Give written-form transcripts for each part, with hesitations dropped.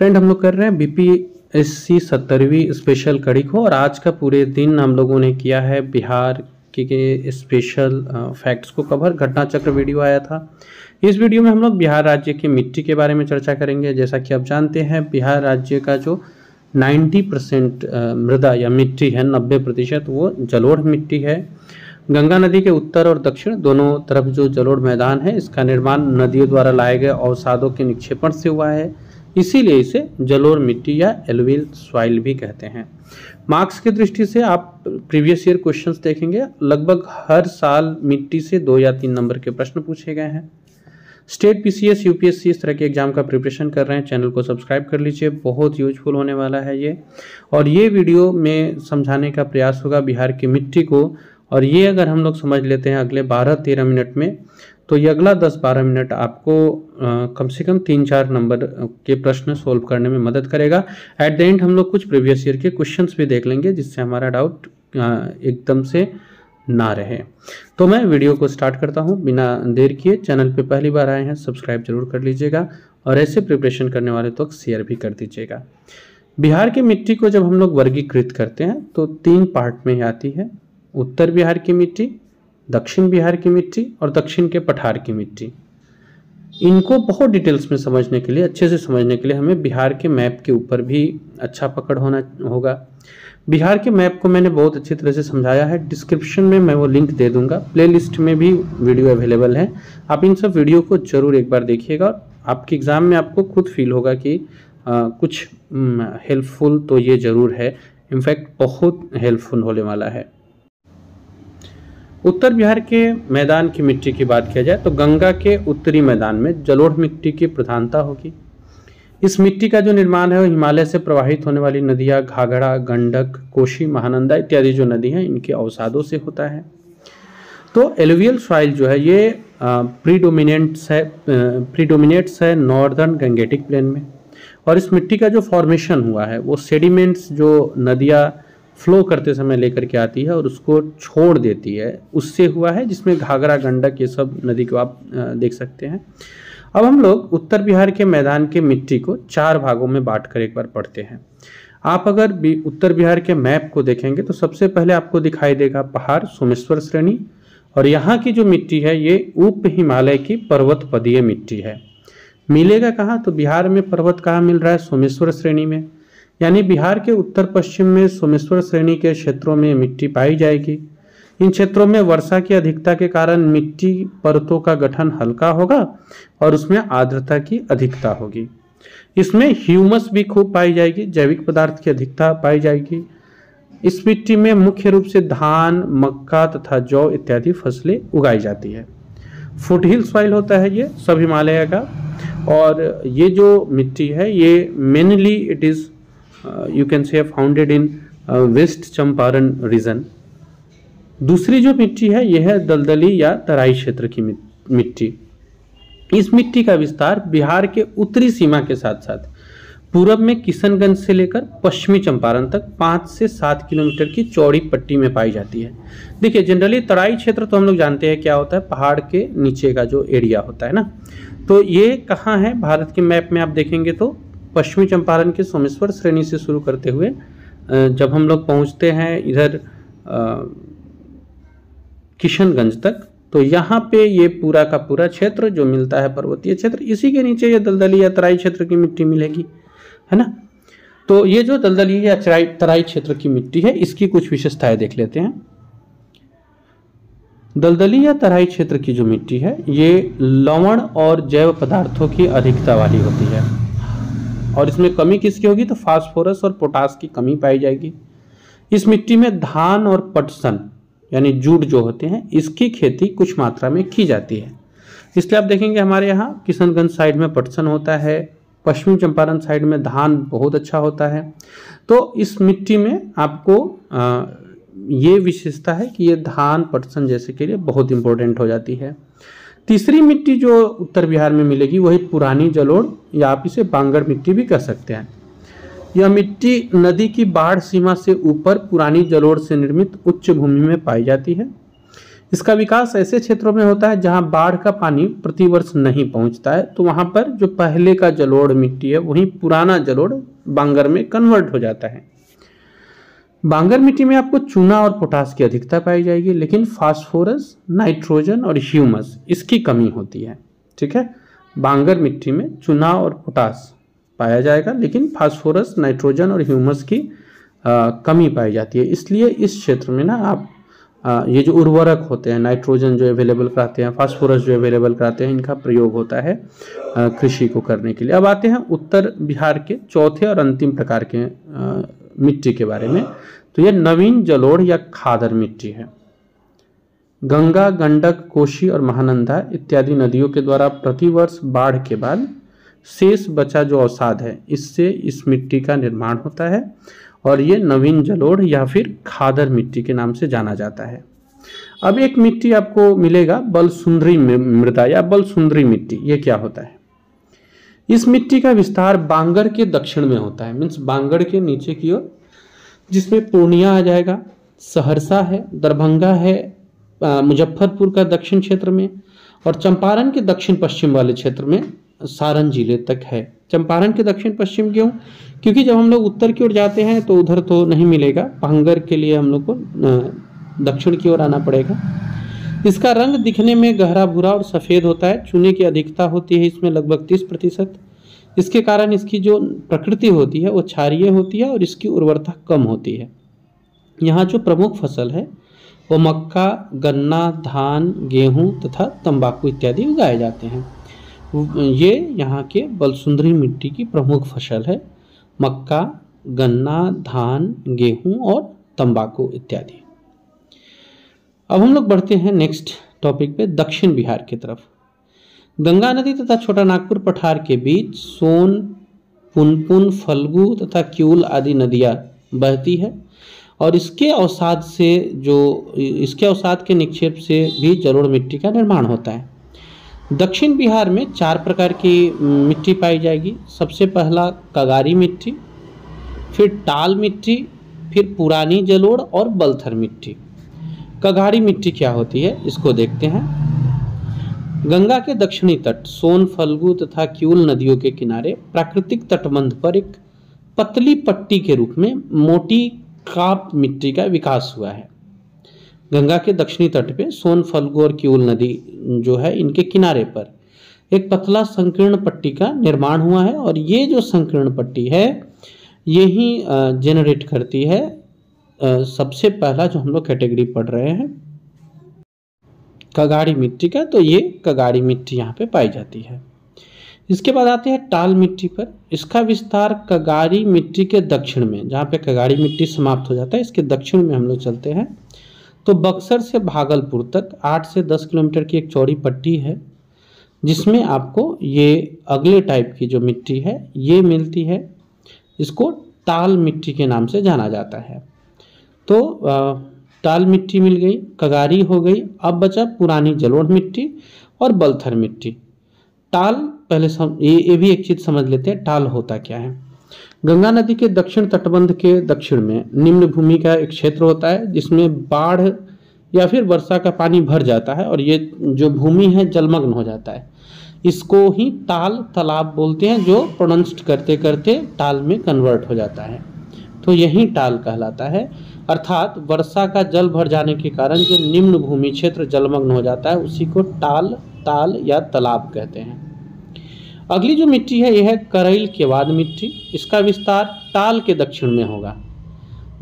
Friend, हम लोग कर रहे हैं बीपीएससी 70वीं स्पेशल कड़ी को, और आज का पूरे दिन हम लोगों ने किया है बिहार के स्पेशल फैक्ट्स को कवर। घटना चक्र वीडियो आया था। इस वीडियो में हम लोग बिहार राज्य की मिट्टी के बारे में चर्चा करेंगे। जैसा कि आप जानते हैं, बिहार राज्य का जो 90% मृदा या मिट्टी है, 90% वो जलोढ़ मिट्टी है। गंगा नदी के उत्तर और दक्षिण दोनों तरफ जो जलोढ़ मैदान है, इसका निर्माण नदियों द्वारा लाए गए अवसादों के निक्षेपण से हुआ है, इसीलिए इसे जलोढ़ मिट्टी या एलुवियल सॉइल भी कहते हैं। मार्क्स की दृष्टि से आप प्रीवियस ईयर क्वेश्चंस देखेंगे, लगभग हर साल मिट्टी से 2 या 3 नंबर के प्रश्न पूछे गए हैं। स्टेट पीसीएस, यूपीएससी इस तरह के एग्जाम का प्रिपरेशन कर रहे हैं, चैनल को सब्सक्राइब कर लीजिए, बहुत यूजफुल होने वाला है ये। और ये वीडियो में समझाने का प्रयास होगा बिहार की मिट्टी को, और ये अगर हम लोग समझ लेते हैं अगले 12-13 मिनट में, तो ये अगला 10-12 मिनट आपको कम से कम 3-4 नंबर के प्रश्न सोल्व करने में मदद करेगा। एट द एंड हम लोग कुछ प्रीवियस ईयर के क्वेश्चंस भी देख लेंगे, जिससे हमारा डाउट एकदम से ना रहे। तो मैं वीडियो को स्टार्ट करता हूं बिना देर किए। चैनल पे पहली बार आए हैं, सब्सक्राइब जरूर कर लीजिएगा, और ऐसे प्रिपरेशन करने वाले तो शेयर भी कर दीजिएगा। बिहार की मिट्टी को जब हम लोग वर्गीकृत करते हैं तो 3 पार्ट में आती है: उत्तर बिहार की मिट्टी, दक्षिण बिहार की मिट्टी और दक्षिण के पठार की मिट्टी। इनको बहुत डिटेल्स में समझने के लिए, अच्छे से समझने के लिए हमें बिहार के मैप के ऊपर भी अच्छा पकड़ होना होगा। बिहार के मैप को मैंने बहुत अच्छी तरह से समझाया है, डिस्क्रिप्शन में मैं वो लिंक दे दूंगा, प्लेलिस्ट में भी वीडियो अवेलेबल है। आप इन सब वीडियो को जरूर एक बार देखिएगा, आपके एग्जाम में आपको खुद फील होगा कि कुछ हेल्पफुल तो ये जरूर है, इनफैक्ट बहुत हेल्पफुल होने वाला है। उत्तर बिहार के मैदान की मिट्टी की बात किया जाए तो गंगा के उत्तरी मैदान में जलोढ़ मिट्टी की प्रधानता होगी। इस मिट्टी का जो निर्माण है वो हिमालय से प्रवाहित होने वाली नदियां घाघरा, गंडक, कोशी, महानंदा इत्यादि जो नदी हैं, इनके अवसादों से होता है। तो एलुवियल सॉइल जो है ये प्रीडोमिनेट्स है नॉर्दर्न गंगेटिक प्लेन में, और इस मिट्टी का जो फॉर्मेशन हुआ है वो सेडिमेंट्स जो नदियाँ फ्लो करते समय लेकर के आती है और उसको छोड़ देती है, उससे हुआ है, जिसमें घाघरा, गंडक ये सब नदी को आप देख सकते हैं। अब हम लोग उत्तर बिहार के मैदान के मिट्टी को 4 भागों में बांटकर एक बार पढ़ते हैं। आप अगर उत्तर बिहार के मैप को देखेंगे तो सबसे पहले आपको दिखाई देगा पहाड़, सोमेश्वर श्रेणी, और यहाँ की जो मिट्टी है ये उप हिमालय की पर्वत पदीय मिट्टी है। मिलेगा कहाँ? तो बिहार में पर्वत कहाँ मिल रहा है? सोमेश्वर श्रेणी में, यानी बिहार के उत्तर पश्चिम में सोमेश्वर श्रेणी के क्षेत्रों में मिट्टी पाई जाएगी। इन क्षेत्रों में वर्षा की अधिकता के कारण मिट्टी परतों का गठन हल्का होगा और उसमें आर्द्रता की अधिकता होगी। इसमें ह्यूमस भी खूब पाई जाएगी, जैविक पदार्थ की अधिकता पाई जाएगी। इस मिट्टी में मुख्य रूप से धान, मक्का तथा जौ इत्यादि फसलें उगाई जाती है। फुटहिल सॉइल होता है ये सब हिमालय का, और ये जो मिट्टी है ये mainly it is you can say founded in West Champaran region. दूसरी जो मिट्टी है यह है दलदली या तराई क्षेत्र की मिट्टी। इस मिट्टी का विस्तार बिहार के उत्तरी सीमा के साथ साथ पूरब में किशनगंज से लेकर पश्चिमी चंपारण तक 5 से 7 किलोमीटर की चौड़ी पट्टी में पाई जाती है। देखिए, जनरली तराई क्षेत्र तो हम लोग जानते हैं क्या होता है, पहाड़ के नीचे का जो एरिया होता है ना। तो ये कहाँ है भारत के मैप में आप देखेंगे तो पश्चिमी चंपारण के सोमेश्वर श्रेणी से शुरू करते हुए जब हम लोग पहुंचते हैं इधर किशनगंज तक, तो यहाँ पे ये पूरा का पूरा क्षेत्र जो मिलता है पर्वतीय क्षेत्र, इसी के नीचे ये दलदली या तराई क्षेत्र की मिट्टी मिलेगी, है ना। तो ये जो दलदली या तराई क्षेत्र की मिट्टी है, इसकी कुछ विशेषताएं देख लेते हैं। दलदली या तराई क्षेत्र की जो मिट्टी है ये लवण और जैव पदार्थों की अधिकता वाली होती है, और इसमें कमी किसकी होगी? तो फास्फोरस और पोटास की कमी पाई जाएगी। इस मिट्टी में धान और पटसन यानी जूट जो होते हैं, इसकी खेती कुछ मात्रा में की जाती है। इसलिए आप देखेंगे हमारे यहाँ किशनगंज साइड में पटसन होता है, पश्चिमी चंपारण साइड में धान बहुत अच्छा होता है। तो इस मिट्टी में आपको ये विशेषता है कि ये धान, पटसन जैसे के लिए बहुत इंपॉर्टेंट हो जाती है। तीसरी मिट्टी जो उत्तर बिहार में मिलेगी वही पुरानी जलोढ़, या आप इसे बांगड़ मिट्टी भी कह सकते हैं। यह मिट्टी नदी की बाढ़ सीमा से ऊपर पुरानी जलोढ़ से निर्मित उच्च भूमि में पाई जाती है। इसका विकास ऐसे क्षेत्रों में होता है जहां बाढ़ का पानी प्रतिवर्ष नहीं पहुंचता है, तो वहां पर जो पहले का जलोढ़ मिट्टी है वही पुराना जलोढ़ बांगर में कन्वर्ट हो जाता है। बांगर मिट्टी में आपको चूना और पोटास की अधिकता पाई जाएगी, लेकिन फास्फोरस, नाइट्रोजन और ह्यूमस इसकी कमी होती है। ठीक है, बांगर मिट्टी में चूना और पोटास पाया जाएगा, लेकिन फास्फोरस, नाइट्रोजन और ह्यूमस की कमी पाई जाती है। इसलिए इस क्षेत्र में ना आप ये जो उर्वरक होते हैं, नाइट्रोजन जो अवेलेबल कराते हैं, फास्फोरस जो अवेलेबल कराते हैं, इनका प्रयोग होता है कृषि को करने के लिए। अब आते हैं उत्तर बिहार के चौथे और अंतिम प्रकार के मिट्टी के बारे में। तो ये नवीन जलोढ़ या खादर मिट्टी है। गंगा, गंडक, कोसी और महानंदा इत्यादि नदियों के द्वारा प्रतिवर्ष बाढ़ के बाद शेष बचा जो अवसाद है, इससे इस मिट्टी का निर्माण होता है और ये नवीन जलोढ़ या फिर खादर मिट्टी के नाम से जाना जाता है। अब एक मिट्टी आपको मिलेगा बलसुंदरी मृदा या बलसुंदरी मिट्टी। ये क्या होता है? इस मिट्टी का विस्तार बांगर के दक्षिण में होता है, मीन्स बांगर के नीचे की ओर, जिसमें पूर्णिया आ जाएगा, सहरसा है, दरभंगा है, मुजफ्फरपुर का दक्षिण क्षेत्र में, और चंपारण के दक्षिण पश्चिम वाले क्षेत्र में सारण जिले तक है। चंपारण के दक्षिण पश्चिम क्यों? क्योंकि जब हम लोग उत्तर की ओर जाते हैं तो उधर तो नहीं मिलेगा, बांगर के लिए हम लोग को दक्षिण की ओर आना पड़ेगा। इसका रंग दिखने में गहरा भूरा और सफ़ेद होता है। चूने की अधिकता होती है इसमें लगभग 30%। इसके कारण इसकी जो प्रकृति होती है वो क्षारीय होती है और इसकी उर्वरता कम होती है। यहाँ जो प्रमुख फसल है वो मक्का, गन्ना, धान, गेहूँ तथा तंबाकू इत्यादि उगाए जाते हैं। ये यहाँ के बलसुंदरी मिट्टी की प्रमुख फसल है, मक्का, गन्ना, धान, गेहूँ और तंबाकू इत्यादि। अब हम लोग बढ़ते हैं नेक्स्ट टॉपिक पे, दक्षिण बिहार की तरफ। गंगा नदी तथा छोटा नागपुर पठार के बीच सोन, पुनपुन, फल्गु तथा क्यूल आदि नदियाँ बहती है और इसके अवसाद के निक्षेप से भी जलोढ़ मिट्टी का निर्माण होता है। दक्षिण बिहार में 4 प्रकार की मिट्टी पाई जाएगी। सबसे पहला कगारी मिट्टी, फिर टाल मिट्टी, फिर पुरानी जलोढ़ और बलथर मिट्टी। कगारी मिट्टी क्या होती है इसको देखते हैं। गंगा के दक्षिणी तट सोन, फल्गु तथा क्यूल नदियों के किनारे प्राकृतिक तटबंध पर एक पतली पट्टी के रूप में मोटी काप मिट्टी का विकास हुआ है। गंगा के दक्षिणी तट पे सोन, फल्गु और क्यूल नदी जो है इनके किनारे पर एक पतला संकीर्ण पट्टी का निर्माण हुआ है और ये जो संकीर्ण पट्टी है यही जेनरेट करती है सबसे पहला जो हम लोग कैटेगरी पढ़ रहे हैं कगाड़ी मिट्टी का। तो ये कगाड़ी मिट्टी यहाँ पे पाई जाती है। इसके बाद आते हैं टाल मिट्टी पर। इसका विस्तार कगाड़ी मिट्टी के दक्षिण में, जहाँ पे कगाड़ी मिट्टी समाप्त हो जाता है, इसके दक्षिण में हम लोग चलते हैं तो बक्सर से भागलपुर तक 8 से 10 किलोमीटर की एक चौड़ी पट्टी है, जिसमें आपको ये अगले टाइप की जो मिट्टी है ये मिलती है। इसको टाल मिट्टी के नाम से जाना जाता है। तो टाल मिट्टी मिल गई, कगारी हो गई। अब बचा पुरानी जलोढ़ मिट्टी और बलथर मिट्टी। टाल पहले ये भी एक चीज़ समझ लेते हैं, टाल होता क्या है। गंगा नदी के दक्षिण तटबंध के दक्षिण में निम्न भूमि का एक क्षेत्र होता है जिसमें बाढ़ या फिर वर्षा का पानी भर जाता है और ये जो भूमि है जलमग्न हो जाता है। इसको ही टाल तालाब बोलते हैं, जो प्रोनाउंस्ड करते करते टाल में कन्वर्ट हो जाता है। तो यही टाल कहलाता है, अर्थात वर्षा का जल भर जाने के कारण जो निम्न भूमि क्षेत्र जलमग्न हो जाता है उसी को टाल, ताल या तालाब कहते हैं। अगली जो मिट्टी है यह है करैल केवाद मिट्टी। इसका विस्तार टाल के दक्षिण में होगा।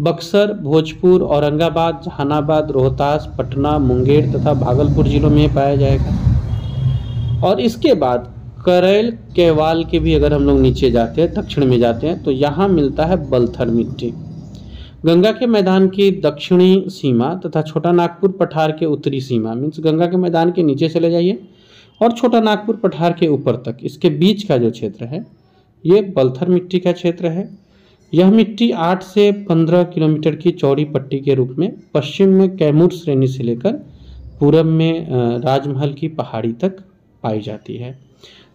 बक्सर, भोजपुर, औरंगाबाद, जहानाबाद, रोहतास, पटना, मुंगेर तथा भागलपुर जिलों में पाया जाएगा। और इसके बाद करैल केवाल के भी अगर हम लोग नीचे जाते हैं, दक्षिण में जाते हैं, तो यहाँ मिलता है बलथर मिट्टी। गंगा के मैदान की दक्षिणी सीमा तथा छोटा नागपुर पठार के उत्तरी सीमा, मीन्स गंगा के मैदान के नीचे चले जाइए और छोटा नागपुर पठार के ऊपर तक, इसके बीच का जो क्षेत्र है ये बलथर मिट्टी का क्षेत्र है। यह मिट्टी 8 से 15 किलोमीटर की चौड़ी पट्टी के रूप में पश्चिम में कैमूर श्रेणी से लेकर पूरब में राजमहल की पहाड़ी तक पाई जाती है।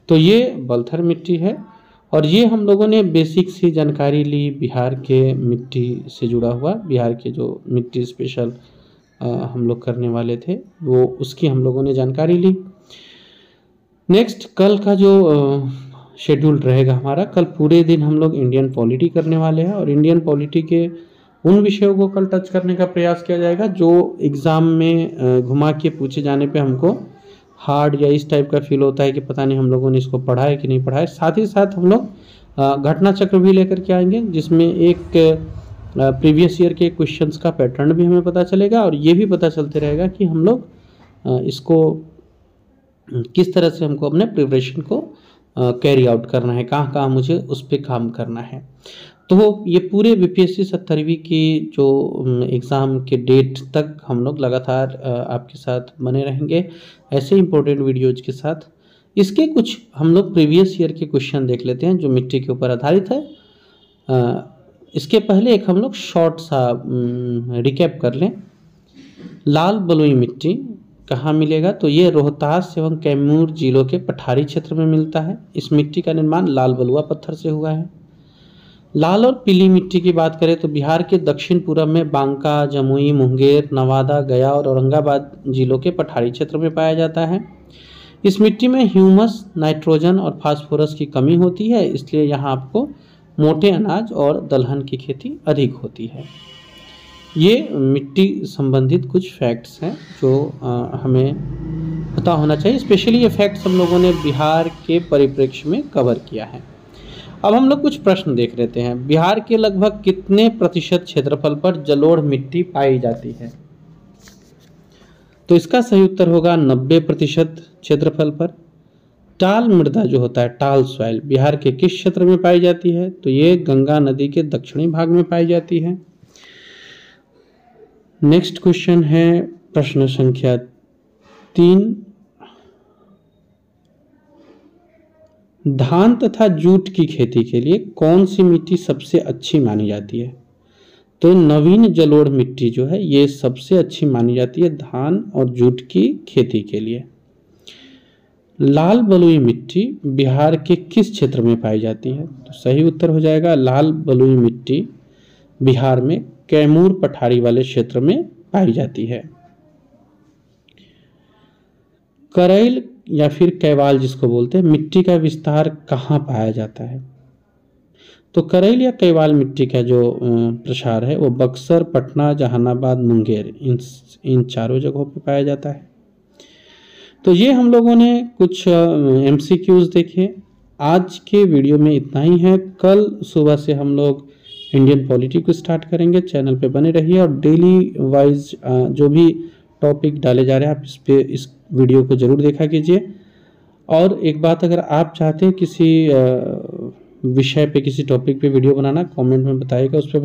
तो ये बलथर मिट्टी है और ये हम लोगों ने बेसिक सी जानकारी ली बिहार के मिट्टी से जुड़ा हुआ, बिहार के जो मिट्टी स्पेशल हम लोग करने वाले थे, वो उसकी हम लोगों ने जानकारी ली। नेक्स्ट कल का जो शेड्यूल रहेगा हमारा, कल पूरे दिन हम लोग इंडियन पॉलिटी करने वाले हैं और इंडियन पॉलिटी के उन विषयों को कल टच करने का प्रयास किया जाएगा जो एग्ज़ाम में घुमा के पूछे जाने पे हमको हार्ड या इस टाइप का फील होता है कि पता नहीं हम लोगों ने इसको पढ़ा है कि नहीं पढ़ा है। साथ ही साथ हम लोग घटना चक्र भी लेकर के आएंगे, जिसमें एक प्रीवियस ईयर के क्वेश्चंस का पैटर्न भी हमें पता चलेगा और ये भी पता चलते रहेगा कि हम लोग इसको किस तरह से हमको अपने प्रिपरेशन को कैरी आउट करना है, कहाँ कहाँ मुझे उस पर काम करना है। तो ये पूरे बीपीएससी 70वीं की जो एग्ज़ाम के डेट तक हम लोग लगातार आपके साथ बने रहेंगे ऐसे इंपॉर्टेंट वीडियोज के साथ। इसके कुछ हम लोग प्रीवियस ईयर के क्वेश्चन देख लेते हैं जो मिट्टी के ऊपर आधारित है। इसके पहले एक हम लोग शॉर्ट सा रिकैप कर लें। लाल बलुई मिट्टी कहाँ मिलेगा, तो ये रोहतास एवं कैमूर जिलों के पठारी क्षेत्र में मिलता है। इस मिट्टी का निर्माण लाल बलुआ पत्थर से हुआ है। लाल और पीली मिट्टी की बात करें तो बिहार के दक्षिण पूर्व में बांका, जमुई, मुंगेर, नवादा, गया और औरंगाबाद जिलों के पठारी क्षेत्र में पाया जाता है। इस मिट्टी में ह्यूमस, नाइट्रोजन और फास्फोरस की कमी होती है, इसलिए यहाँ आपको मोटे अनाज और दलहन की खेती अधिक होती है। ये मिट्टी संबंधित कुछ फैक्ट्स हैं जो हमें पता होना चाहिए। स्पेशली ये फैक्ट्स हम लोगों ने बिहार के परिप्रेक्ष्य में कवर किया है। अब हम लोग कुछ प्रश्न देख लेते हैं। बिहार के लगभग कितने प्रतिशत क्षेत्रफल पर जलोढ़ मिट्टी पाई जाती है, तो इसका सही उत्तर होगा 90% क्षेत्रफल पर। टाल मृदा जो होता है, टाल सॉइल, बिहार के किस क्षेत्र में पाई जाती है, तो ये गंगा नदी के दक्षिणी भाग में पाई जाती है। नेक्स्ट क्वेश्चन है प्रश्न संख्या 3। धान तथा जूट की खेती के लिए कौन सी मिट्टी सबसे अच्छी मानी जाती है, तो नवीन जलोढ़ मिट्टी जो है ये सबसे अच्छी मानी जाती है धान और जूट की खेती के लिए। लाल बलुई मिट्टी बिहार के किस क्षेत्र में पाई जाती है, तो सही उत्तर हो जाएगा लाल बलुई मिट्टी बिहार में कैमूर पठारी वाले क्षेत्र में पाई जाती है। करैल या फिर कैवाल जिसको बोलते हैं, मिट्टी का विस्तार कहाँ पाया जाता है, तो करैल या कैवाल मिट्टी का जो प्रसार है वो बक्सर, पटना, जहानाबाद, मुंगेर इन चारों जगहों पे पाया जाता है। तो ये हम लोगों ने कुछ MCQs देखे। आज के वीडियो में इतना ही है। कल सुबह से हम लोग इंडियन पॉलिटी को स्टार्ट करेंगे। चैनल पे बने रहिए और डेली वाइज जो भी टॉपिक डाले जा रहे हैं आप इस वीडियो को ज़रूर देखा कीजिए। और एक बात, अगर आप चाहते हैं किसी विषय पे, किसी टॉपिक पे वीडियो बनाना, कमेंट में बताइएगा, उस पर